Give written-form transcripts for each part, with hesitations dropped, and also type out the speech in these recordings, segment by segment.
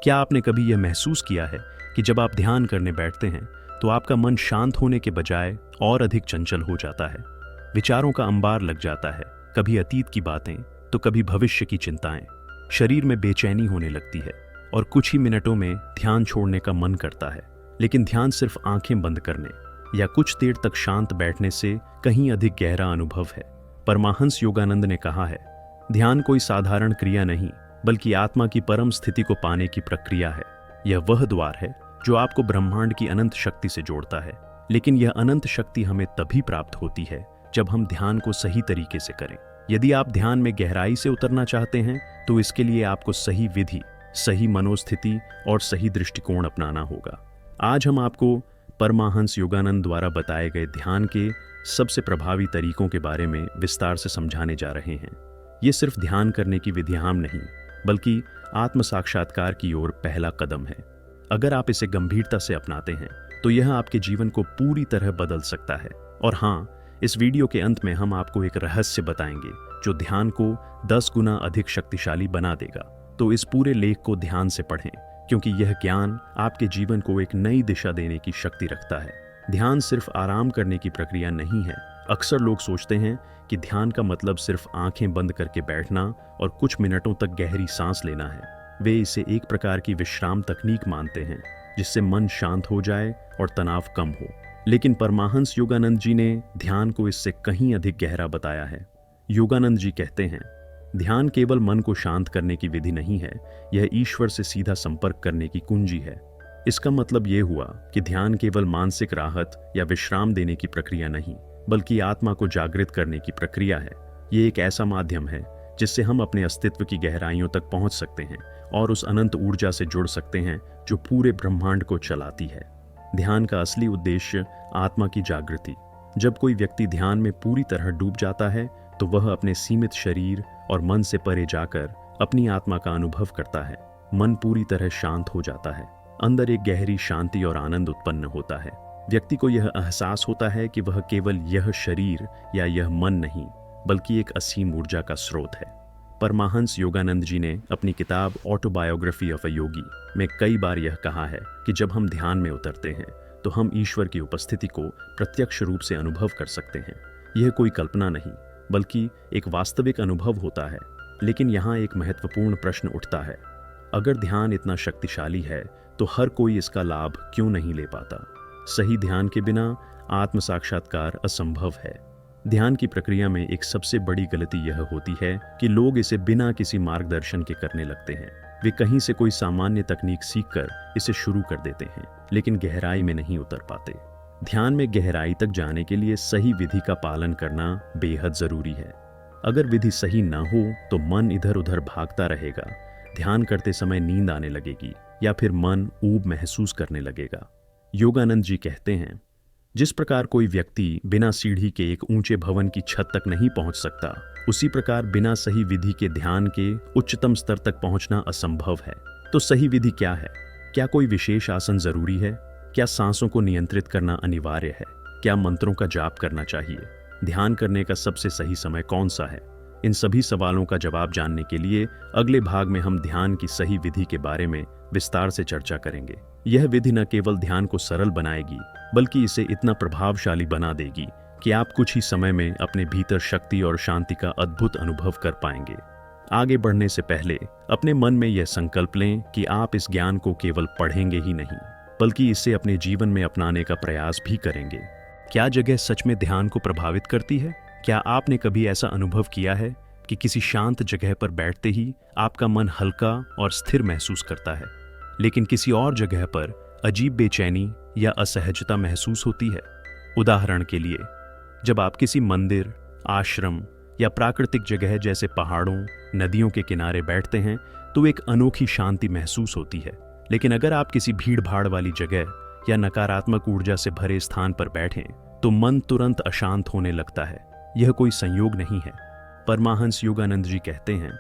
क्या आपने कभी यह महसूस किया है कि जब आप ध्यान करने बैठते हैं तो आपका मन शांत होने के बजाय और अधिक चंचल हो जाता है? विचारों का अंबार लग जाता है, कभी अतीत की बातें तो कभी भविष्य की चिंताएं। शरीर में बेचैनी होने लगती है और कुछ ही मिनटों में ध्यान छोड़ने का मन करता है। लेकिन ध्यान सिर्फ आंखें बंद करने या कुछ देर तक शांत बैठने से कहीं अधिक गहरा अनुभव है। परमहंस योगानंद ने कहा है, ध्यान कोई साधारण क्रिया नहीं बल्कि आत्मा की परम स्थिति को पाने की प्रक्रिया है। यह वह द्वार है जो आपको ब्रह्मांड की अनंत शक्ति से जोड़ता है। लेकिन यह अनंत शक्ति हमें तभी प्राप्त होती है जब हम ध्यान को सही तरीके से करें। यदि आप ध्यान में गहराई से उतरना चाहते हैं तो इसके लिए आपको सही विधि, सही मनोस्थिति और सही दृष्टिकोण अपनाना होगा। आज हम आपको परमहंस योगानंद द्वारा बताए गए ध्यान के सबसे प्रभावी तरीकों के बारे में विस्तार से समझाने जा रहे हैं। ये सिर्फ ध्यान करने की विधियाम नहीं बल्कि आत्म साक्षात्कार की ओर पहला कदम है। अगर आप इसे गंभीरता से अपनाते हैं तो यह आपके जीवन को पूरी तरह बदल सकता है। और हाँ, इस वीडियो के अंत में हम आपको एक रहस्य बताएंगे जो ध्यान को 10 गुना अधिक शक्तिशाली बना देगा। तो इस पूरे लेख को ध्यान से पढ़ें क्योंकि यह ज्ञान आपके जीवन को एक नई दिशा देने की शक्ति रखता है। ध्यान सिर्फ आराम करने की प्रक्रिया नहीं है। अक्सर लोग सोचते हैं कि ध्यान का मतलब सिर्फ आंखें बंद करके बैठना और कुछ मिनटों तक गहरी सांस लेना है। वे इसे एक प्रकार की विश्राम तकनीक मानते हैं जिससे मन शांत हो जाए और तनाव कम हो। लेकिन परमहंस योगानंद जी ने ध्यान को इससे कहीं अधिक गहरा बताया है। योगानंद जी कहते हैं, ध्यान केवल मन को शांत करने की विधि नहीं है, यह ईश्वर से सीधा संपर्क करने की कुंजी है। इसका मतलब यह हुआ कि ध्यान केवल मानसिक राहत या विश्राम देने की प्रक्रिया नहीं बल्कि आत्मा को जागृत करने की प्रक्रिया है। ये एक ऐसा माध्यम है जिससे हम अपने अस्तित्व की गहराइयों तक पहुंच सकते हैं और उस अनंत ऊर्जा से जुड़ सकते हैं जो पूरे ब्रह्मांड को चलाती है। ध्यान का असली उद्देश्य आत्मा की जागृति। जब कोई व्यक्ति ध्यान में पूरी तरह डूब जाता है तो वह अपने सीमित शरीर और मन से परे जाकर अपनी आत्मा का अनुभव करता है। मन पूरी तरह शांत हो जाता है, अंदर एक गहरी शांति और आनंद उत्पन्न होता है। व्यक्ति को यह एहसास होता है कि वह केवल यह शरीर या यह मन नहीं बल्कि एक असीम ऊर्जा का स्रोत है। परमहंस योगानंद जी ने अपनी किताब ऑटोबायोग्राफी ऑफ अ योगी में कई बार यह कहा है कि जब हम ध्यान में उतरते हैं तो हम ईश्वर की उपस्थिति को प्रत्यक्ष रूप से अनुभव कर सकते हैं। यह कोई कल्पना नहीं बल्कि एक वास्तविक अनुभव होता है। लेकिन यहाँ एक महत्वपूर्ण प्रश्न उठता है, अगर ध्यान इतना शक्तिशाली है तो हर कोई इसका लाभ क्यों नहीं ले पाता? सही ध्यान के बिना आत्म साक्षात्कार असंभव है। ध्यान की प्रक्रिया में एक सबसे बड़ी गलती यह होती है कि लोग इसे बिना किसी मार्गदर्शन के करने लगते हैं। वे कहीं से कोई सामान्य तकनीक सीखकर इसे शुरू कर देते हैं लेकिन गहराई में नहीं उतर पाते। ध्यान में गहराई तक जाने के लिए सही विधि का पालन करना बेहद जरूरी है। अगर विधि सही न हो तो मन इधर उधर भागता रहेगा, ध्यान करते समय नींद आने लगेगी या फिर मन ऊब महसूस करने लगेगा। योगानंद जी कहते हैं, जिस प्रकार कोई व्यक्ति बिना सीढ़ी के एक ऊंचे भवन की छत तक नहीं पहुंच सकता, उसी प्रकार बिना सही विधि के ध्यान के उच्चतम स्तर तक पहुंचना असंभव है। तो सही विधि क्या है? क्या कोई विशेष आसन जरूरी है? क्या सांसों को नियंत्रित करना अनिवार्य है? क्या मंत्रों का जाप करना चाहिए? ध्यान करने का सबसे सही समय कौन सा है? इन सभी सवालों का जवाब जानने के लिए अगले भाग में हम ध्यान की सही विधि के बारे में विस्तार से चर्चा करेंगे। यह विधि न केवल ध्यान को सरल बनाएगी बल्कि इसे इतना प्रभावशाली बना देगी कि आप कुछ ही समय में अपने भीतर शक्ति और शांति का अद्भुत अनुभव कर पाएंगे। आगे बढ़ने से पहले अपने मन में यह संकल्प लें कि आप इस ज्ञान को केवल पढ़ेंगे ही नहीं बल्कि इसे अपने जीवन में अपनाने का प्रयास भी करेंगे। क्या जगह सच में ध्यान को प्रभावित करती है? क्या आपने कभी ऐसा अनुभव किया है कि किसी शांत जगह पर बैठते ही आपका मन हल्का और स्थिर महसूस करता है, लेकिन किसी और जगह पर अजीब बेचैनी या असहजता महसूस होती है? उदाहरण के लिए, जब आप किसी मंदिर, आश्रम या प्राकृतिक जगह जैसे पहाड़ों, नदियों के किनारे बैठते हैं तो एक अनोखी शांति महसूस होती है। लेकिन अगर आप किसी भीड़-भाड़ वाली जगह या नकारात्मक ऊर्जा से भरे स्थान पर बैठें तो मन तुरंत अशांत होने लगता है। यह कोई संयोग नहीं है। परमहंस योगानंद जी कहते हैं,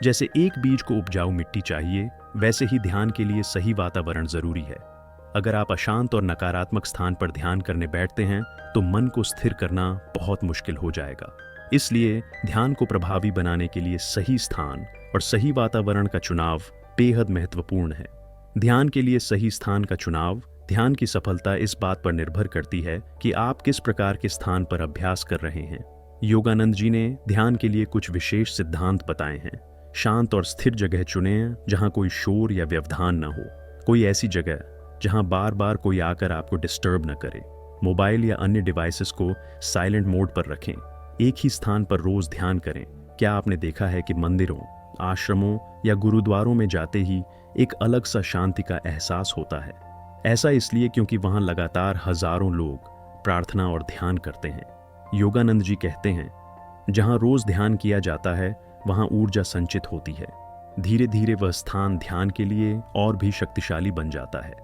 जैसे एक बीज को उपजाऊ मिट्टी चाहिए, वैसे ही ध्यान के लिए सही वातावरण जरूरी है। अगर आप अशांत और नकारात्मक स्थान पर ध्यान करने बैठते हैं तो मन को स्थिर करना बहुत मुश्किल हो जाएगा। इसलिए ध्यान को प्रभावी बनाने के लिए सही स्थान और सही वातावरण का चुनाव बेहद महत्वपूर्ण है। ध्यान के लिए सही स्थान का चुनाव। ध्यान की सफलता इस बात पर निर्भर करती है कि आप किस प्रकार के स्थान पर अभ्यास कर रहे हैं। योगानंद जी ने ध्यान के लिए कुछ विशेष सिद्धांत बताए हैं। शांत और स्थिर जगह चुनें जहां कोई शोर या व्यवधान न हो। कोई ऐसी जगह जहां बार बार कोई आकर आपको डिस्टर्ब न करे। मोबाइल या अन्य डिवाइसेस को साइलेंट मोड पर रखें। एक ही स्थान पर रोज ध्यान करें। क्या आपने देखा है कि मंदिरों, आश्रमों या गुरुद्वारों में जाते ही एक अलग सा शांति का एहसास होता है? ऐसा इसलिए क्योंकि वहां लगातार हजारों लोग प्रार्थना और ध्यान करते हैं। योगानंद जी कहते हैं, जहां रोज ध्यान किया जाता है वहां ऊर्जा संचित होती है। धीरे धीरे वह स्थान ध्यान के लिए और भी शक्तिशाली बन जाता है।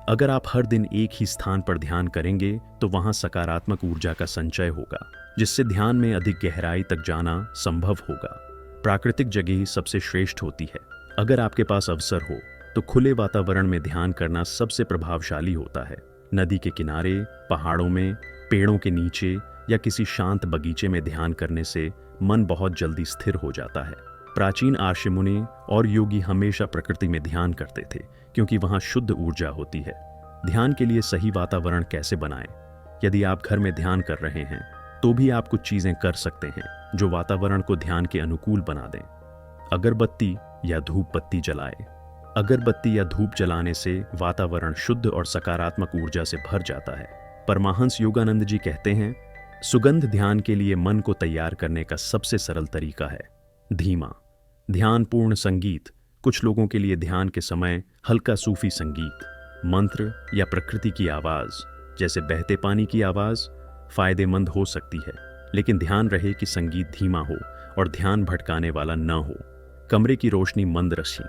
अगर आप हर दिन एक ही स्थान पर ध्यान करेंगे तो वहां सकारात्मक ऊर्जा का संचय होगा, जिससे ध्यान में अधिक गहराई तक जाना संभव होगा। प्राकृतिक जगह सबसे श्रेष्ठ होती है। अगर आपके पास अवसर हो तो खुले वातावरण में ध्यान करना सबसे प्रभावशाली होता है। नदी के किनारे, पहाड़ों में, पेड़ों के नीचे या किसी शांत बगीचे में ध्यान करने से मन बहुत जल्दी स्थिर हो जाता है। प्राचीन ऋषि मुनि और योगी हमेशा प्रकृति में ध्यान करते थे क्योंकि वहां शुद्ध ऊर्जा होती है। ध्यान के लिए सही वातावरण कैसे बनाएं? यदि आप घर में ध्यान कर रहे हैं तो भी आप कुछ चीजें कर सकते हैं जो वातावरण को ध्यान के अनुकूल बना दें। अगरबत्ती या धूप बत्ती जलाएं। अगरबत्ती या धूप जलाने से वातावरण शुद्ध और सकारात्मक ऊर्जा से भर जाता है। परमहंस योगानंद जी कहते हैं, सुगंध ध्यान के लिए मन को तैयार करने का सबसे सरल तरीका है। धीमा, ध्यानपूर्ण संगीत। कुछ लोगों के लिए ध्यान के समय हल्का सूफी संगीत, मंत्र या प्रकृति की आवाज जैसे बहते पानी की आवाज फायदेमंद हो सकती है, लेकिन ध्यान रहे कि संगीत धीमा हो और ध्यान भटकाने वाला न हो। कमरे की रोशनी मंद रखें।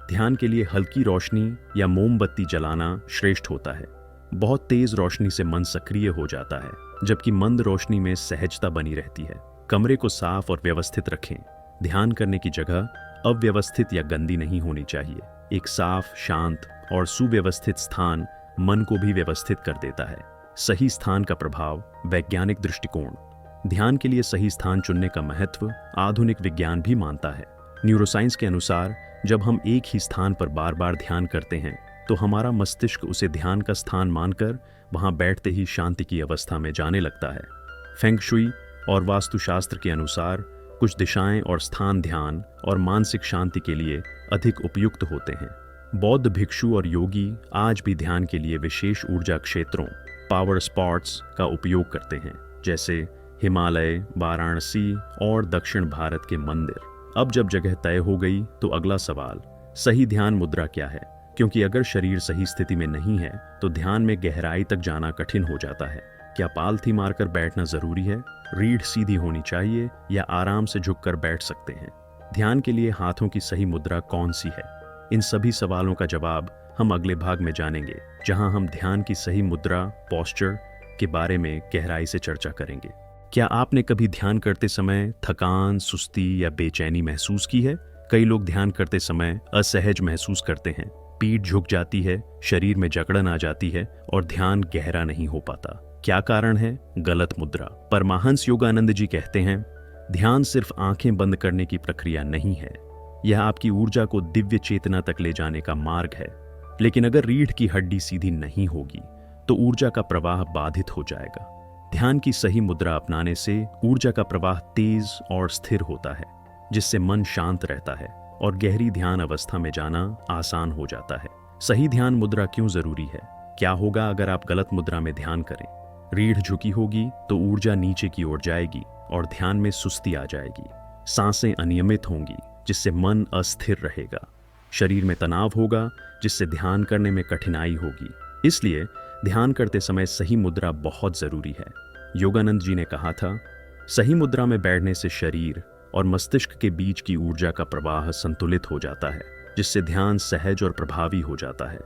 ध्यान के लिए हल्की रोशनी या मोमबत्ती जलाना श्रेष्ठ होता है। बहुत तेज रोशनी से मन सक्रिय हो जाता है, जबकि मंद रोशनी में सहजता बनी रहती है। कमरे को साफ और व्यवस्थित रखें। ध्यान करने की जगह अव्यवस्थित या गंदी नहीं होनी चाहिए। एक साफ, शांत और सुव्यवस्थित स्थान मन को भी व्यवस्थित कर देता है। सही स्थान का प्रभाव। वैज्ञानिक दृष्टिकोण। ध्यान के लिए सही स्थान चुनने का महत्व आधुनिक विज्ञान भी मानता है। न्यूरोसाइंस के अनुसार जब हम एक ही स्थान पर बार बार ध्यान करते हैं तो हमारा मस्तिष्क उसे ध्यान का स्थान मानकर वहां बैठते ही शांति की अवस्था में जाने लगता है। फेंग शुई और वास्तुशास्त्र के अनुसार कुछ दिशाएं और स्थान ध्यान और मानसिक शांति के लिए अधिक उपयुक्त होते हैं। बौद्ध भिक्षु और योगी आज भी ध्यान के लिए विशेष ऊर्जा क्षेत्रों, पावर स्पॉट्स का उपयोग करते हैं, जैसे हिमालय, वाराणसी और दक्षिण भारत के मंदिर। अब जब जगह तय हो गई तो अगला सवाल, सही ध्यान मुद्रा क्या है? क्योंकि अगर शरीर सही स्थिति में नहीं है तो ध्यान में गहराई तक जाना कठिन हो जाता है। क्या पालथी मारकर बैठना जरूरी है? रीढ़ सीधी होनी चाहिए या आराम से झुककर बैठ सकते हैं? ध्यान के लिए हाथों की सही मुद्रा कौन सी है? इन सभी सवालों का जवाब हम अगले भाग में जानेंगे, जहां हम ध्यान की सही मुद्रा, पोस्चर के बारे में गहराई से चर्चा करेंगे। क्या आपने कभी ध्यान करते समय थकान, सुस्ती या बेचैनी महसूस की है? कई लोग ध्यान करते समय असहज महसूस करते हैं, पीठ झुक जाती है, शरीर में जकड़न आ जाती है और ध्यान गहरा नहीं हो पाता। क्या कारण है? गलत मुद्रा। परमहंस योगानंद जी कहते हैं, ध्यान सिर्फ आंखें बंद करने की प्रक्रिया नहीं है, यह आपकी ऊर्जा को दिव्य चेतना तक ले जाने का मार्ग है। लेकिन अगर रीढ़ की हड्डी सीधी नहीं होगी तो ऊर्जा का प्रवाह बाधित हो जाएगा। ध्यान की सही मुद्रा अपनाने से ऊर्जा का प्रवाह तेज और स्थिर होता है, जिससे मन शांत रहता है और गहरी ध्यान अवस्था में जाना आसान हो जाता है। सही ध्यान मुद्रा क्यों जरूरी है? क्या होगा अगर आप गलत मुद्रा में ध्यान करें? रीढ़ झुकी होगी तो ऊर्जा नीचे की ओर जाएगी और ध्यान में सुस्ती आ जाएगी। सांसें अनियमित होंगी, जिससे मन अस्थिर रहेगा। शरीर में तनाव होगा, जिससे ध्यान करने में कठिनाई होगी। इसलिए ध्यान करते समय सही मुद्रा बहुत जरूरी है। योगानंद जी ने कहा था, सही मुद्रा में बैठने से शरीर और मस्तिष्क के बीच की ऊर्जा का प्रवाह संतुलित हो जाता है, जिससे ध्यान सहज और प्रभावी हो जाता है।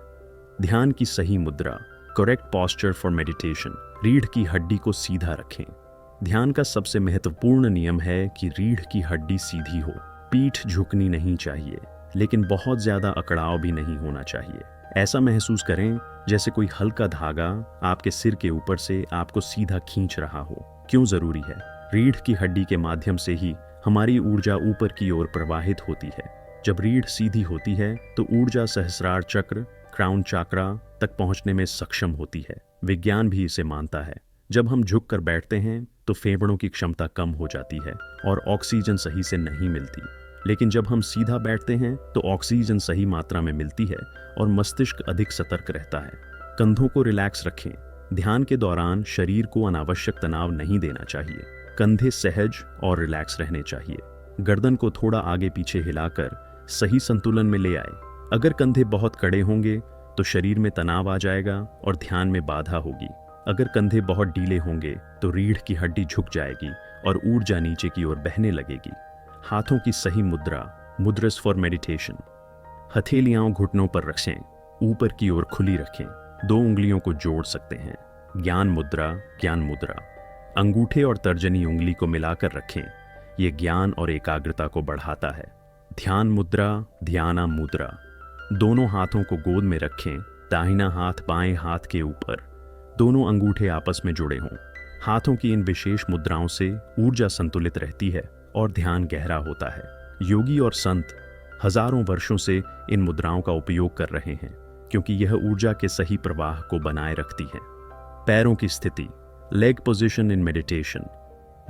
ध्यान की सही मुद्रा, करेक्ट पोस्चर फॉर मेडिटेशन। रीढ़ की हड्डी को सीधा रखें। ध्यान का सबसे महत्वपूर्ण नियम है कि रीढ़ की हड्डी सीधी हो। पीठ झुकनी नहीं चाहिए, लेकिन बहुत ज्यादा अकड़ाव भी नहीं होना चाहिए। ऐसा महसूस करें जैसे कोई हल्का धागा आपके सिर के ऊपर से आपको सीधा खींच रहा हो। क्यों जरूरी है? रीढ़ की हड्डी के माध्यम से ही हमारी ऊर्जा ऊपर की ओर प्रवाहित होती है। जब रीढ़ सीधी होती है तो ऊर्जा सहस्रार चक्र, क्राउन चाक्रा तक पहुंचने में सक्षम होती है। विज्ञान भी इसे मानता है। जब हम झुक कर बैठते हैं तो फेफड़ों की क्षमता कम हो जाती है और ऑक्सीजन सही से नहीं मिलती। लेकिन जब हम सीधा बैठते हैं तो ऑक्सीजन सही मात्रा में मिलती है और मस्तिष्क अधिक सतर्क रहता है। कंधों को रिलैक्स रखें। ध्यान के दौरान शरीर को अनावश्यक तनाव नहीं देना चाहिए। कंधे सहज और रिलैक्स रहने चाहिए। गर्दन को थोड़ा आगे पीछे हिलाकर सही संतुलन में ले आए। अगर कंधे बहुत कड़े होंगे तो शरीर में तनाव आ जाएगा और ध्यान में बाधा होगी। अगर कंधे बहुत ढीले होंगे तो रीढ़ की हड्डी झुक जाएगी और ऊर्जा नीचे की ओर बहने लगेगी। हाथों की सही मुद्रा, मुद्रस फॉर मेडिटेशन। हथेलियां घुटनों पर रखें, ऊपर की ओर खुली रखें। 2 उंगलियों को जोड़ सकते हैं। ज्ञान मुद्रा, ज्ञान मुद्रा। अंगूठे और तर्जनी उंगली को मिलाकर रखें। ये ज्ञान और एकाग्रता को बढ़ाता है। ध्यान मुद्रा, ध्याना मुद्रा। दोनों हाथों को गोद में रखें। दाहिना हाथ बाएं हाथ के ऊपर। दोनों अंगूठे आपस में जुड़े हों। हाथों की इन विशेष मुद्राओं से ऊर्जा संतुलित रहती है और ध्यान गहरा होता है। योगी और संत हजारों वर्षों से इन मुद्राओं का उपयोग कर रहे हैं क्योंकि यह ऊर्जा के सही प्रवाह को बनाए रखती है। पैरों की स्थिति, लेग पोजीशन इन मेडिटेशन।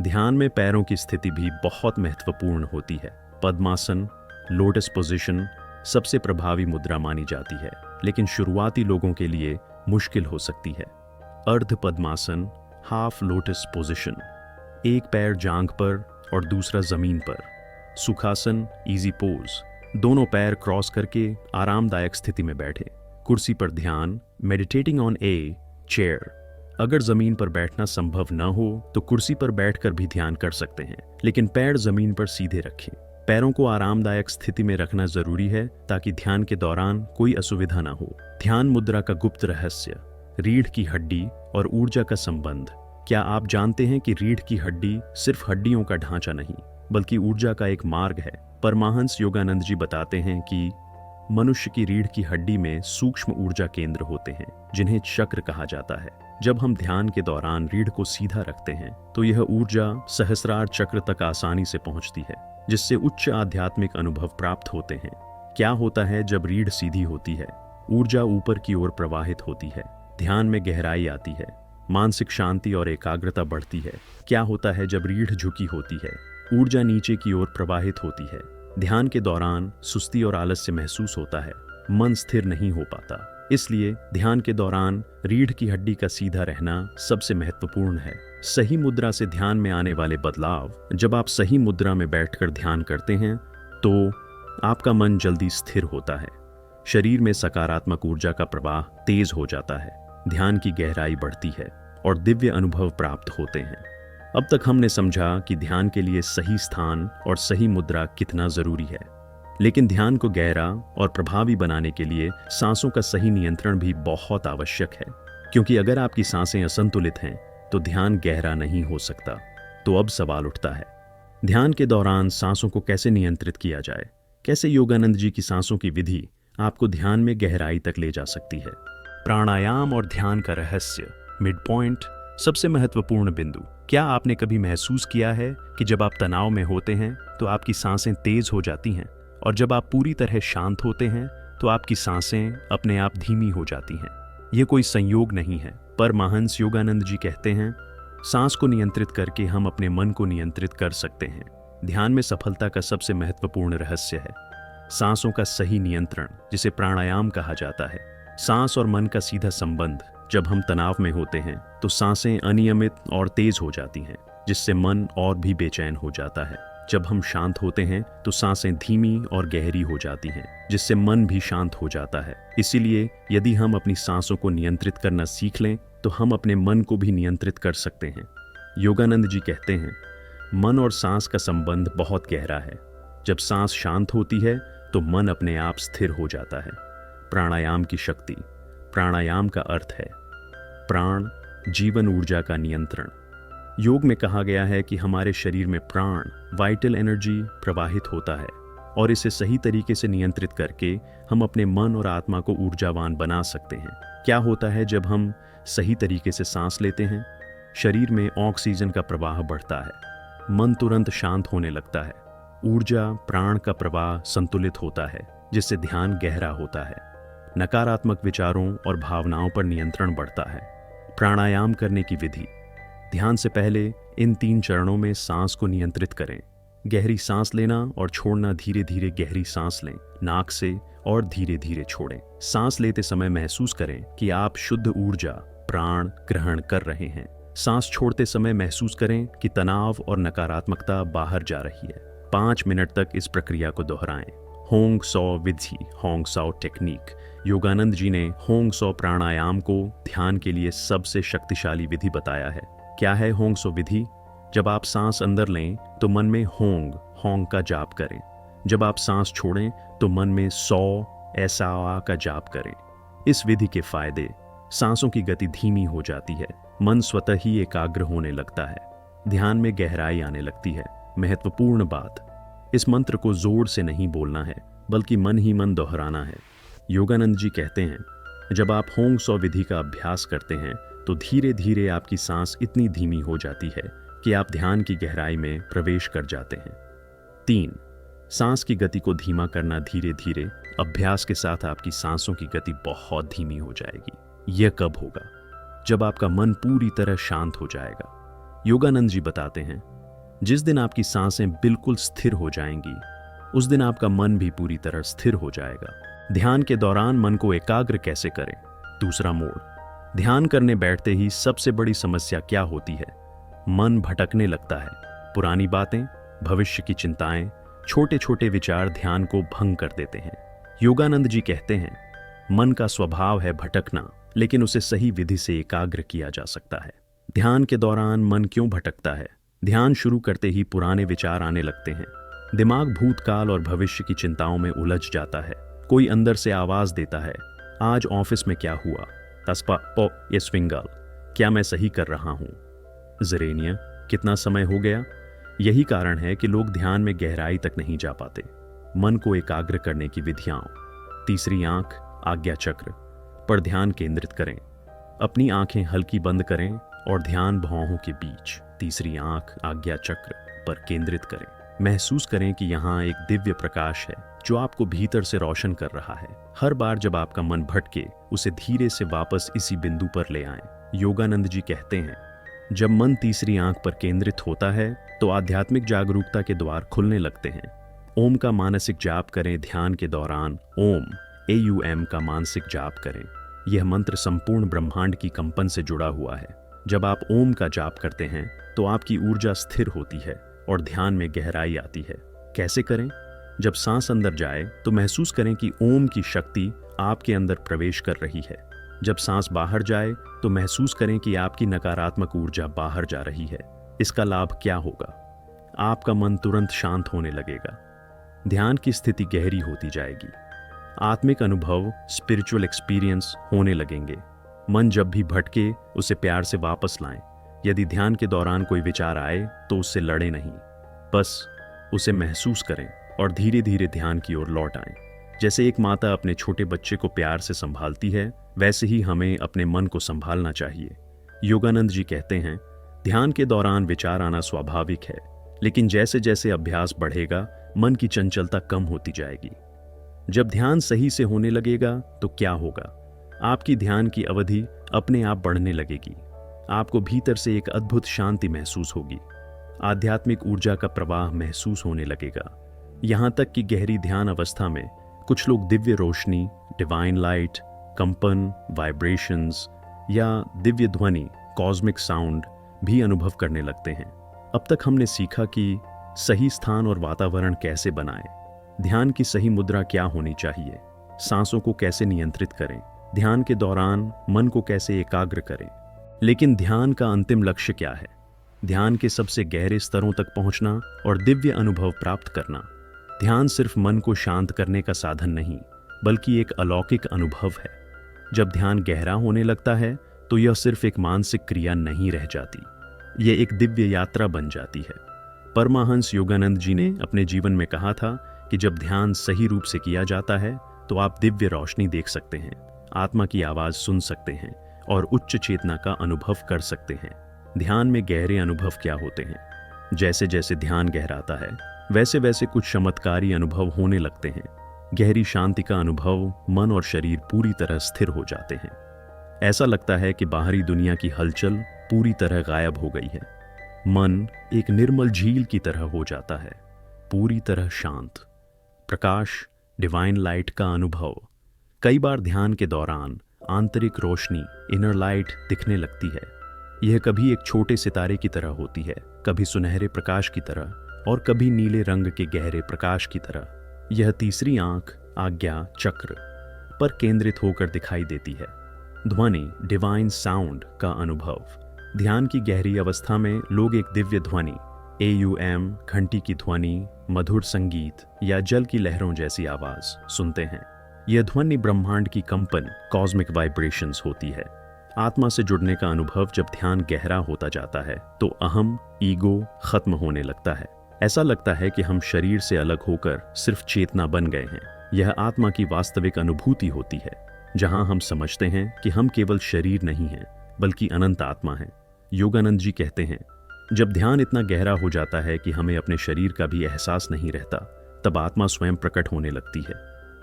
ध्यान में पैरों की स्थिति भी बहुत महत्वपूर्ण होती है। पद्मासन, लोटस पोजीशन सबसे प्रभावी मुद्रा मानी जाती है, लेकिन शुरुआती लोगों के लिए मुश्किल हो सकती है। अर्ध पद्मासन, हाफ लोटस पोजीशन। एक पैर जांघ पर और दूसरा जमीन पर। सुखासन, इजी पोज। दोनों पैर क्रॉस करके आरामदायक स्थिति में बैठे। कुर्सी पर ध्यान, मेडिटेटिंग ऑन ए चेयर। अगर जमीन पर बैठना संभव न हो तो कुर्सी पर बैठकर भी ध्यान कर सकते हैं, लेकिन पैर जमीन पर सीधे रखें। पैरों को आरामदायक स्थिति में रखना जरूरी है ताकि ध्यान के दौरान कोई असुविधा ना हो। ध्यान मुद्रा का गुप्त रहस्य, रीढ़ की हड्डी और ऊर्जा का संबंध। क्या आप जानते हैं कि रीढ़ की हड्डी सिर्फ हड्डियों का ढांचा नहीं, बल्कि ऊर्जा का एक मार्ग है। परमहंस योगानंद जी बताते हैं कि मनुष्य की रीढ़ की हड्डी में सूक्ष्म ऊर्जा केंद्र होते हैं जिन्हें चक्र कहा जाता है। जब हम ध्यान के दौरान रीढ़ को सीधा रखते हैं तो यह ऊर्जा सहस्रार चक्र तक आसानी से पहुंचती है, जिससे उच्च आध्यात्मिक अनुभव प्राप्त होते हैं। क्या होता है जब रीढ़ सीधी होती है? ऊर्जा ऊपर की ओर प्रवाहित होती है, ध्यान में गहराई आती है, मानसिक शांति और एकाग्रता बढ़ती है। क्या होता है जब रीढ़ झुकी होती है? ऊर्जा नीचे की ओर प्रवाहित होती है। ध्यान के दौरान सुस्ती और आलस्य महसूस होता है, मन स्थिर नहीं हो पाता। इसलिए ध्यान के दौरान रीढ़ की हड्डी का सीधा रहना सबसे महत्वपूर्ण है। सही मुद्रा से ध्यान में आने वाले बदलाव। जब आप सही मुद्रा में बैठकर ध्यान करते हैं तो आपका मन जल्दी स्थिर होता है, शरीर में सकारात्मक ऊर्जा का प्रवाह तेज हो जाता है, ध्यान की गहराई बढ़ती है और दिव्य अनुभव प्राप्त होते हैं। अब तक हमने समझा कि ध्यान के लिए सही स्थान और सही मुद्रा कितना जरूरी है, लेकिन ध्यान को गहरा और प्रभावी बनाने के लिए सांसों का सही नियंत्रण भी बहुत आवश्यक है, क्योंकि अगर आपकी सांसें असंतुलित हैं तो ध्यान गहरा नहीं हो सकता। तो अब सवाल उठता है, ध्यान के दौरान सांसों को कैसे नियंत्रित किया जाए? कैसे योगानंद जी की सांसों की विधि आपको ध्यान में गहराई तक ले जा सकती है? प्राणायाम और ध्यान का रहस्य, मिड पॉइंट, सबसे महत्वपूर्ण बिंदु। क्या आपने कभी महसूस किया है कि जब आप तनाव में होते हैं तो आपकी सांसें तेज हो जाती हैं, और जब आप पूरी तरह शांत होते हैं तो आपकी सांसें अपने आप धीमी हो जाती हैं? यह कोई संयोग नहीं है। परमहंस योगानंद जी कहते हैं, सांस को नियंत्रित करके हम अपने मन को नियंत्रित कर सकते हैं। ध्यान में सफलता का सबसे महत्वपूर्ण रहस्य है सांसों का सही नियंत्रण, जिसे प्राणायाम कहा जाता है। सांस और मन का सीधा संबंध। जब हम तनाव में होते हैं तो सांसें अनियमित और तेज हो जाती हैं, जिससे मन और भी बेचैन हो जाता है। जब हम शांत होते हैं तो सांसें धीमी और गहरी हो जाती हैं, जिससे मन भी शांत हो जाता है। इसीलिए यदि हम अपनी सांसों को नियंत्रित करना सीख लें तो हम अपने मन को भी नियंत्रित कर सकते हैं। योगानंद जी कहते हैं, मन और सांस का संबंध बहुत गहरा है। जब सांस शांत होती है तो मन अपने आप स्थिर हो जाता है। प्राणायाम की शक्ति। प्राणायाम का अर्थ है प्राण, जीवन ऊर्जा का नियंत्रण। योग में कहा गया है कि हमारे शरीर में प्राण, वाइटल एनर्जी प्रवाहित होता है, और इसे सही तरीके से नियंत्रित करके हम अपने मन और आत्मा को ऊर्जावान बना सकते हैं। क्या होता है जब हम सही तरीके से सांस लेते हैं? शरीर में ऑक्सीजन का प्रवाह बढ़ता है, मन तुरंत शांत होने लगता है, ऊर्जा प्राण का प्रवाह संतुलित होता है, जिससे ध्यान गहरा होता है। नकारात्मक विचारों और भावनाओं पर नियंत्रण बढ़ता है। प्राणायाम करने की विधि। ध्यान से पहले इन 3 चरणों में सांस को नियंत्रित करें। गहरी सांस लेना और छोड़ना। धीरे धीरे गहरी सांस लें नाक से और धीरे धीरे छोड़ें। सांस लेते समय महसूस करें कि आप शुद्ध ऊर्जा प्राण ग्रहण कर रहे हैं। सांस छोड़ते समय महसूस करें कि तनाव और नकारात्मकता बाहर जा रही है। 5 मिनट तक इस प्रक्रिया को दोहराएं। होंग सौ विधि, होंग सौ टेक्निक। योगानंद जी ने होंग सौ प्राणायाम को ध्यान के लिए सबसे शक्तिशाली विधि बताया है। क्या है होंग सौ विधि? जब आप सांस अंदर लें तो मन में होंग होंग का जाप करें। जब आप सांस छोड़ें तो मन में सौ ऐसा का जाप करें। इस विधि के फायदे: सांसों की गति धीमी हो जाती है, मन स्वतः ही एकाग्र होने लगता है, ध्यान में गहराई आने लगती है। महत्वपूर्ण बात, इस मंत्र को जोर से नहीं बोलना है बल्कि मन ही मन दोहराना है। योगानंद जी कहते हैं, जब आप होंग सौ विधि का अभ्यास करते हैं तो धीरे धीरे आपकी सांस इतनी धीमी हो जाती है कि आप ध्यान की गहराई में प्रवेश कर जाते हैं। 3. सांस की गति को धीमा करना। धीरे धीरे अभ्यास के साथ आपकी सांसों की गति बहुत धीमी हो जाएगी। यह कब होगा? जब आपका मन पूरी तरह शांत हो जाएगा। योगानंद जी बताते हैं, जिस दिन आपकी सांसें बिल्कुल स्थिर हो जाएंगी उस दिन आपका मन भी पूरी तरह स्थिर हो जाएगा। ध्यान के दौरान मन को एकाग्र कैसे करें? दूसरा मोड़। ध्यान करने बैठते ही सबसे बड़ी समस्या क्या होती है? मन भटकने लगता है। पुरानी बातें, भविष्य की चिंताएं, छोटे छोटे विचार ध्यान को भंग कर देते हैं। योगानंद जी कहते हैं, मन का स्वभाव है भटकना, लेकिन उसे सही विधि से एकाग्र किया जा सकता है। ध्यान के दौरान मन क्यों भटकता है? ध्यान शुरू करते ही पुराने विचार आने लगते हैं। दिमाग भूतकाल और भविष्य की चिंताओं में उलझ जाता है। कोई अंदर से आवाज देता है, आज ऑफिस में क्या हुआ? तस्पा पो ये स्विंगल, क्या मैं सही कर रहा हूं? जरेनिया, कितना समय हो गया? यही कारण है कि लोग ध्यान में गहराई तक नहीं जा पाते। मन को एकाग्र करने की विधियां। तीसरी आंख, आज्ञा चक्र पर ध्यान केंद्रित करें। अपनी आंखें हल्की बंद करें और ध्यान भौहों के बीच, तीसरी आंख, आज्ञा चक्र पर केंद्रित करें। महसूस करें कि यहाँ एक दिव्य प्रकाश है जो आपको भीतर से रोशन कर रहा है। हर बार जब आपका मन भटके, उसे धीरे से वापस इसी बिंदु पर ले आएं। योगानंद जी कहते हैं, जब मन तीसरी आंख पर केंद्रित होता है तो आध्यात्मिक जागरूकता के द्वार खुलने लगते हैं। ओम का मानसिक जाप करें। ध्यान के दौरान ओम AUM का मानसिक जाप करें। यह मंत्र संपूर्ण ब्रह्मांड की कंपन से जुड़ा हुआ है। जब आप ओम का जाप करते हैं तो आपकी ऊर्जा स्थिर होती है और ध्यान में गहराई आती है। कैसे करें? जब सांस अंदर जाए तो महसूस करें कि ओम की शक्ति आपके अंदर प्रवेश कर रही है। जब सांस बाहर जाए तो महसूस करें कि आपकी नकारात्मक ऊर्जा बाहर जा रही है। इसका लाभ क्या होगा? आपका मन तुरंत शांत होने लगेगा। ध्यान की स्थिति गहरी होती जाएगी। आत्मिक अनुभव, स्पिरिचुअल एक्सपीरियंस होने लगेंगे। मन जब भी भटके उसे प्यार से वापस लाएं। यदि ध्यान के दौरान कोई विचार आए तो उससे लड़े नहीं, बस उसे महसूस करें और धीरे धीरे ध्यान की ओर लौट आएं। जैसे एक माता अपने छोटे बच्चे को प्यार से संभालती है, वैसे ही हमें अपने मन को संभालना चाहिए। योगानंद जी कहते हैं, ध्यान के दौरान विचार आना स्वाभाविक है, लेकिन जैसे जैसे अभ्यास बढ़ेगा मन की चंचलता कम होती जाएगी। जब ध्यान सही से होने लगेगा तो क्या होगा? आपकी ध्यान की अवधि अपने आप बढ़ने लगेगी। आपको भीतर से एक अद्भुत शांति महसूस होगी। आध्यात्मिक ऊर्जा का प्रवाह महसूस होने लगेगा। यहाँ तक कि गहरी ध्यान अवस्था में कुछ लोग दिव्य रोशनी, डिवाइन लाइट, कंपन, वाइब्रेशंस या दिव्य ध्वनि, कॉस्मिक साउंड भी अनुभव करने लगते हैं। अब तक हमने सीखा कि सही स्थान और वातावरण कैसे बनाएं, ध्यान की सही मुद्रा क्या होनी चाहिए, सांसों को कैसे नियंत्रित करें, ध्यान के दौरान मन को कैसे एकाग्र करें। लेकिन ध्यान का अंतिम लक्ष्य क्या है? ध्यान के सबसे गहरे स्तरों तक पहुंचना और दिव्य अनुभव प्राप्त करना। ध्यान सिर्फ मन को शांत करने का साधन नहीं, बल्कि एक अलौकिक अनुभव है। जब ध्यान गहरा होने लगता है तो यह सिर्फ एक मानसिक क्रिया नहीं रह जाती, यह एक दिव्य यात्रा बन जाती है। परमहंस योगानंद जी ने अपने जीवन में कहा था कि जब ध्यान सही रूप से किया जाता है तो आप दिव्य रोशनी देख सकते हैं, आत्मा की आवाज सुन सकते हैं और उच्च चेतना का अनुभव कर सकते हैं। ध्यान में गहरे अनुभव क्या होते हैं? जैसे जैसे ध्यान गहराता है वैसे वैसे कुछ चमत्कारी अनुभव होने लगते हैं। गहरी शांति का अनुभव, मन और शरीर पूरी तरह स्थिर हो जाते हैं। ऐसा लगता है कि बाहरी दुनिया की हलचल पूरी तरह गायब हो गई है। मन एक निर्मल झील की तरह हो जाता है, पूरी तरह शांत। प्रकाश, डिवाइन लाइट का अनुभव। कई बार ध्यान के दौरान आंतरिक रोशनी, इनर लाइट दिखने लगती है। यह कभी एक छोटे सितारे की तरह होती है, कभी सुनहरे प्रकाश की तरह और कभी नीले रंग के गहरे प्रकाश की तरह। यह तीसरी आंख, आज्ञा चक्र पर केंद्रित होकर दिखाई देती है। ध्वनि, डिवाइन साउंड का अनुभव। ध्यान की गहरी अवस्था में लोग एक दिव्य ध्वनि, AUM, घंटी की ध्वनि, मधुर संगीत या जल की लहरों जैसी आवाज सुनते हैं। यह ध्वनि ब्रह्मांड की कंपन, कॉस्मिक वाइब्रेशंस होती है। आत्मा से जुड़ने का अनुभव। जब ध्यान गहरा होता जाता है तो अहम, ईगो खत्म होने लगता है। ऐसा लगता है कि हम शरीर से अलग होकर सिर्फ चेतना बन गए हैं। यह आत्मा की वास्तविक अनुभूति होती है, जहां हम समझते हैं कि हम केवल शरीर नहीं हैं, बल्कि अनंत आत्मा हैं। योगानंद जी कहते हैं, जब ध्यान इतना गहरा हो जाता है कि हमें अपने शरीर का भी एहसास नहीं रहता, तब आत्मा स्वयं प्रकट होने लगती है।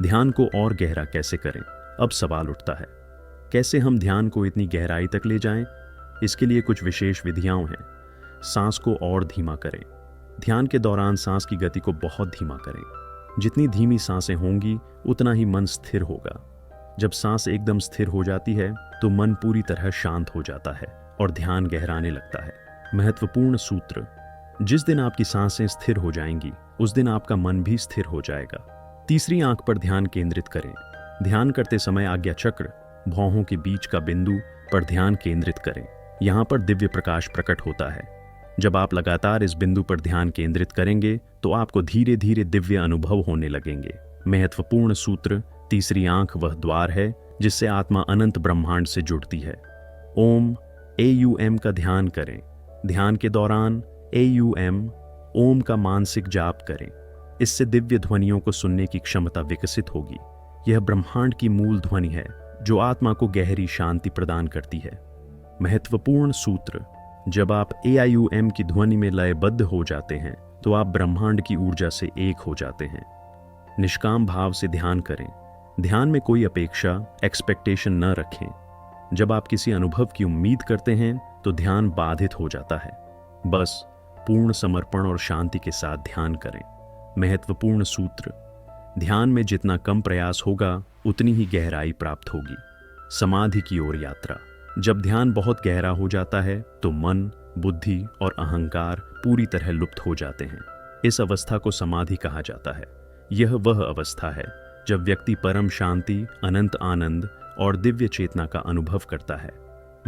ध्यान को और गहरा कैसे करें? अब सवाल उठता है, कैसे हम ध्यान को इतनी गहराई तक ले जाएं? इसके लिए कुछ विशेष विधियां हैं। सांस को और धीमा करें। ध्यान के दौरान सांस की गति को बहुत धीमा करें। जितनी धीमी सांसें होंगी, उतना ही मन स्थिर होगा। जब सांस एकदम स्थिर हो जाती है तो मन पूरी तरह शांत हो जाता है और ध्यान गहराने लगता है। महत्वपूर्ण सूत्र: जिस दिन आपकी सांसें स्थिर हो जाएंगी, उस दिन आपका मन भी स्थिर हो जाएगा। तीसरी आंख पर ध्यान केंद्रित करें। ध्यान करते समय आज्ञा चक्र, भौहों के बीच का बिंदु पर ध्यान केंद्रित करें। यहाँ पर दिव्य प्रकाश प्रकट होता है। जब आप लगातार इस बिंदु पर ध्यान केंद्रित करेंगे तो आपको धीरे धीरे दिव्य अनुभव होने लगेंगे। महत्वपूर्ण सूत्र: तीसरी आंख वह द्वार है जिससे आत्मा अनंत ब्रह्मांड से जुड़ती है। ओम, AUM का ध्यान करें। ध्यान के दौरान AUM, ओम का मानसिक जाप करें। इससे दिव्य ध्वनियों को सुनने की क्षमता विकसित होगी। यह ब्रह्मांड की मूल ध्वनि है जो आत्मा को गहरी शांति प्रदान करती है। महत्वपूर्ण सूत्र: जब आप AIUM की ध्वनि में लयबद्ध हो जाते हैं तो आप ब्रह्मांड की ऊर्जा से एक हो जाते हैं। निष्काम भाव से ध्यान करें। ध्यान में कोई अपेक्षा, एक्सपेक्टेशन न रखें। जब आप किसी अनुभव की उम्मीद करते हैं तो ध्यान बाधित हो जाता है। बस पूर्ण समर्पण और शांति के साथ ध्यान करें। महत्वपूर्ण सूत्र: ध्यान में जितना कम प्रयास होगा, उतनी ही गहराई प्राप्त होगी। समाधि की ओर यात्रा। जब ध्यान बहुत गहरा हो जाता है तो मन, बुद्धि और अहंकार पूरी तरह लुप्त हो जाते हैं। इस अवस्था को समाधि कहा जाता है। यह वह अवस्था है जब व्यक्ति परम शांति, अनंत आनंद और दिव्य चेतना का अनुभव करता है।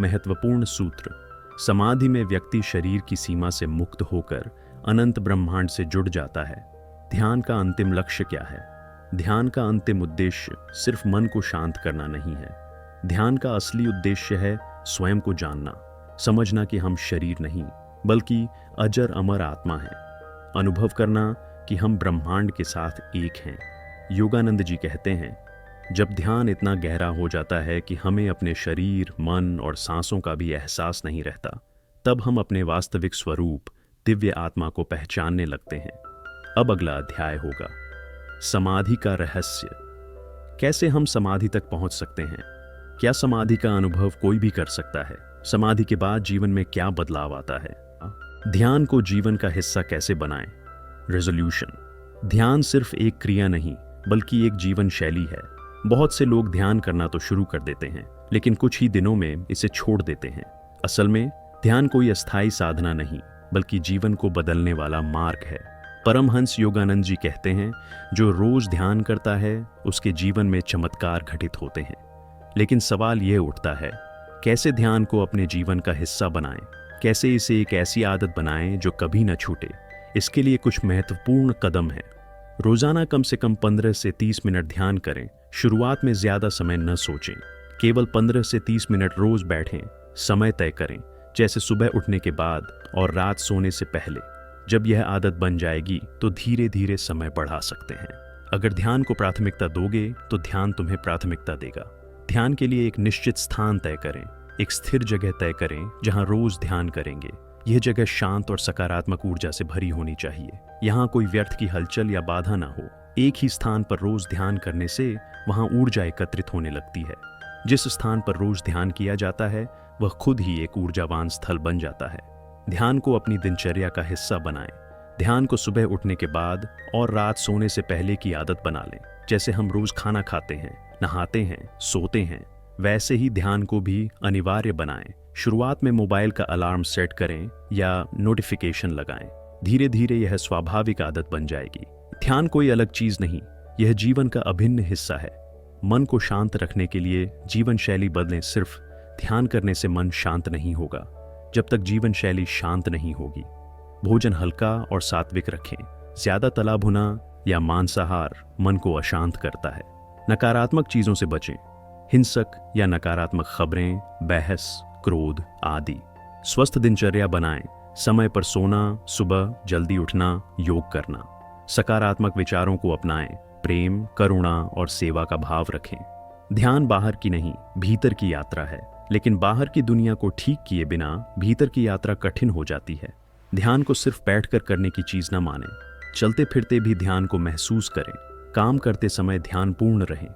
महत्वपूर्ण सूत्र: समाधि में व्यक्ति शरीर की सीमा से मुक्त होकर अनंत ब्रह्मांड से जुड़ जाता है। ध्यान का अंतिम लक्ष्य क्या है? ध्यान का अंतिम उद्देश्य सिर्फ मन को शांत करना नहीं है। ध्यान का असली उद्देश्य है स्वयं को जानना, समझना कि हम शरीर नहीं, बल्कि अजर अमर आत्मा हैं। अनुभव करना कि हम ब्रह्मांड के साथ एक हैं। योगानंद जी कहते हैं, जब ध्यान इतना गहरा हो जाता है कि हमें अपने शरीर, मन और सांसों का भी एहसास नहीं रहता, तब हम अपने वास्तविक स्वरूप, दिव्य आत्मा को पहचानने लगते हैं। अब अगला अध्याय होगा समाधि का रहस्य। कैसे हम समाधि तक पहुंच सकते हैं? क्या समाधि का अनुभव कोई भी कर सकता है? समाधि के बाद जीवन में क्या बदलाव आता है? ध्यान को जीवन का हिस्सा कैसे बनाएं? रेजोल्यूशन: ध्यान सिर्फ एक क्रिया नहीं, बल्कि एक जीवन शैली है। बहुत से लोग ध्यान करना तो शुरू कर देते हैं, लेकिन कुछ ही दिनों में इसे छोड़ देते हैं। असल में ध्यान कोई अस्थायी साधना नहीं, बल्कि जीवन को बदलने वाला मार्ग है। परमहंस योगानंद जी कहते हैं, जो रोज ध्यान करता है उसके जीवन में चमत्कार घटित होते हैं। लेकिन सवाल यह उठता है, कैसे ध्यान को अपने जीवन का हिस्सा बनाएं? कैसे इसे एक ऐसी आदत बनाएं जो कभी न छूटे? इसके लिए कुछ महत्वपूर्ण कदम हैं। रोजाना कम से कम 15 से 30 मिनट ध्यान करें। शुरुआत में ज्यादा समय न सोचें, केवल 15 से 30 मिनट रोज बैठें। समय तय करें, जैसे सुबह उठने के बाद और रात सोने से पहले। जब यह आदत बन जाएगी तो धीरे धीरे समय बढ़ा सकते हैं। अगर ध्यान को प्राथमिकता दोगे तो ध्यान तुम्हें प्राथमिकता देगा। ध्यान के लिए एक निश्चित स्थान तय करें, एक स्थिर जगह तय करें जहां रोज ध्यान करेंगे। यह जगह शांत और सकारात्मक ऊर्जा से भरी होनी चाहिए। यहाँ कोई व्यर्थ की हलचल या बाधा ना हो। एक ही स्थान पर रोज ध्यान करने से वहां ऊर्जा एकत्रित होने लगती है। जिस स्थान पर रोज ध्यान किया जाता है वह खुद ही एक ऊर्जावान स्थल बन जाता है। ध्यान को अपनी दिनचर्या का हिस्सा बनाएं। ध्यान को सुबह उठने के बाद और रात सोने से पहले की आदत बना लें। जैसे हम रोज खाना खाते हैं, नहाते हैं, सोते हैं, वैसे ही ध्यान को भी अनिवार्य बनाएं। शुरुआत में मोबाइल का अलार्म सेट करें या नोटिफिकेशन लगाएं। धीरे धीरे यह स्वाभाविक आदत बन जाएगी। ध्यान कोई अलग चीज नहीं, यह जीवन का अभिन्न हिस्सा है। मन को शांत रखने के लिए जीवन शैली बदलें। सिर्फ ध्यान करने से मन शांत नहीं होगा जब तक जीवन शैली शांत नहीं होगी। भोजन हल्का और सात्विक रखें। ज्यादा तला भुना या मांसाहार मन को अशांत करता है। नकारात्मक चीजों से बचें। हिंसक या नकारात्मक खबरें, बहस, क्रोध आदि। स्वस्थ दिनचर्या बनाएं। समय पर सोना, सुबह जल्दी उठना, योग करना। सकारात्मक विचारों को अपनाएं। प्रेम, करुणा और सेवा का भाव रखें। ध्यान बाहर की नहीं, भीतर की यात्रा है। लेकिन बाहर की दुनिया को ठीक किए बिना भीतर की यात्रा कठिन हो जाती है। ध्यान को सिर्फ बैठकर करने की चीज न मानें। चलते फिरते भी ध्यान को महसूस करें। काम करते समय ध्यान पूर्ण रहें।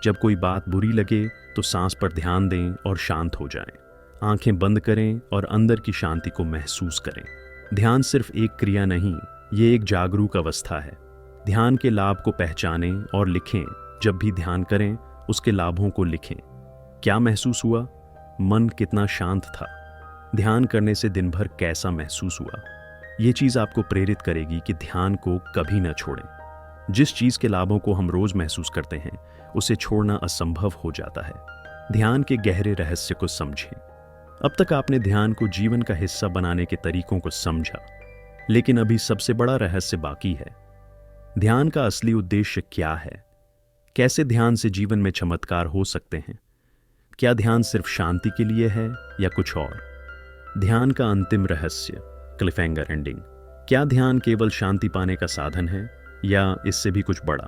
जब कोई बात बुरी लगे तो सांस पर ध्यान दें और शांत हो जाएं। आंखें बंद करें और अंदर की शांति को महसूस करें। ध्यान सिर्फ एक क्रिया नहीं, ये एक जागरूक अवस्था है। ध्यान के लाभ को पहचानें और लिखें। जब भी ध्यान करें उसके लाभों को लिखें। क्या महसूस हुआ? मन कितना शांत था? ध्यान करने से दिन भर कैसा महसूस हुआ? ये चीज आपको प्रेरित करेगी कि ध्यान को कभी न छोड़ें। जिस चीज के लाभों को हम रोज महसूस करते हैं उसे छोड़ना असंभव हो जाता है। ध्यान के गहरे रहस्य को समझें। अब तक आपने ध्यान को जीवन का हिस्सा बनाने के तरीकों को समझा, लेकिन अभी सबसे बड़ा रहस्य बाकी है। ध्यान का असली उद्देश्य क्या है? कैसे ध्यान से जीवन में चमत्कार हो सकते हैं? क्या ध्यान सिर्फ शांति के लिए है या कुछ और? ध्यान का अंतिम रहस्य, क्लिफहैंगर एंडिंग। क्या ध्यान केवल शांति पाने का साधन है या इससे भी कुछ बड़ा?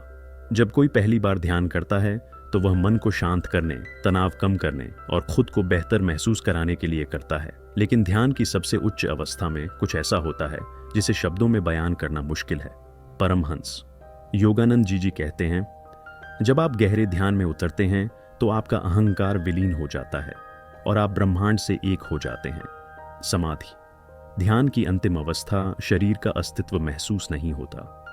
जब कोई पहली बार ध्यान करता है तो वह मन को शांत करने, तनाव कम करने और खुद को बेहतर महसूस कराने के लिए करता है। लेकिन ध्यान की सबसे उच्च अवस्था में कुछ ऐसा होता है जिसे शब्दों में बयान करना मुश्किल है। परमहंस योगानंद जी कहते हैं, जब आप गहरे ध्यान में उतरते हैं तो आपका अहंकार विलीन हो जाता है और आप ब्रह्मांड से एक हो जाते हैं। समाधि ध्यान की अंतिम अवस्था, शरीर का अस्तित्व महसूस नहीं होता।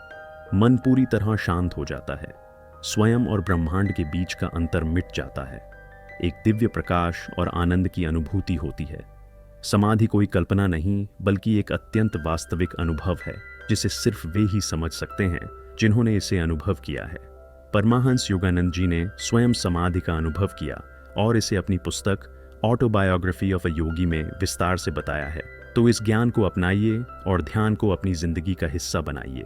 मन पूरी तरह शांत हो जाता है। स्वयं और ब्रह्मांड के बीच का अंतर मिट जाता है। एक दिव्य प्रकाश और आनंद की अनुभूति होती है। समाधि कोई कल्पना नहीं बल्कि एक अत्यंत वास्तविक अनुभव है जिसे सिर्फ वे ही समझ सकते हैं जिन्होंने इसे अनुभव किया है। परमहंस योगानंद जी ने स्वयं समाधि का अनुभव किया और इसे अपनी पुस्तक ऑटोबायोग्राफी ऑफ अ योगी में विस्तार से बताया है। तो इस ज्ञान को अपनाइए और ध्यान को अपनी जिंदगी का हिस्सा बनाइए।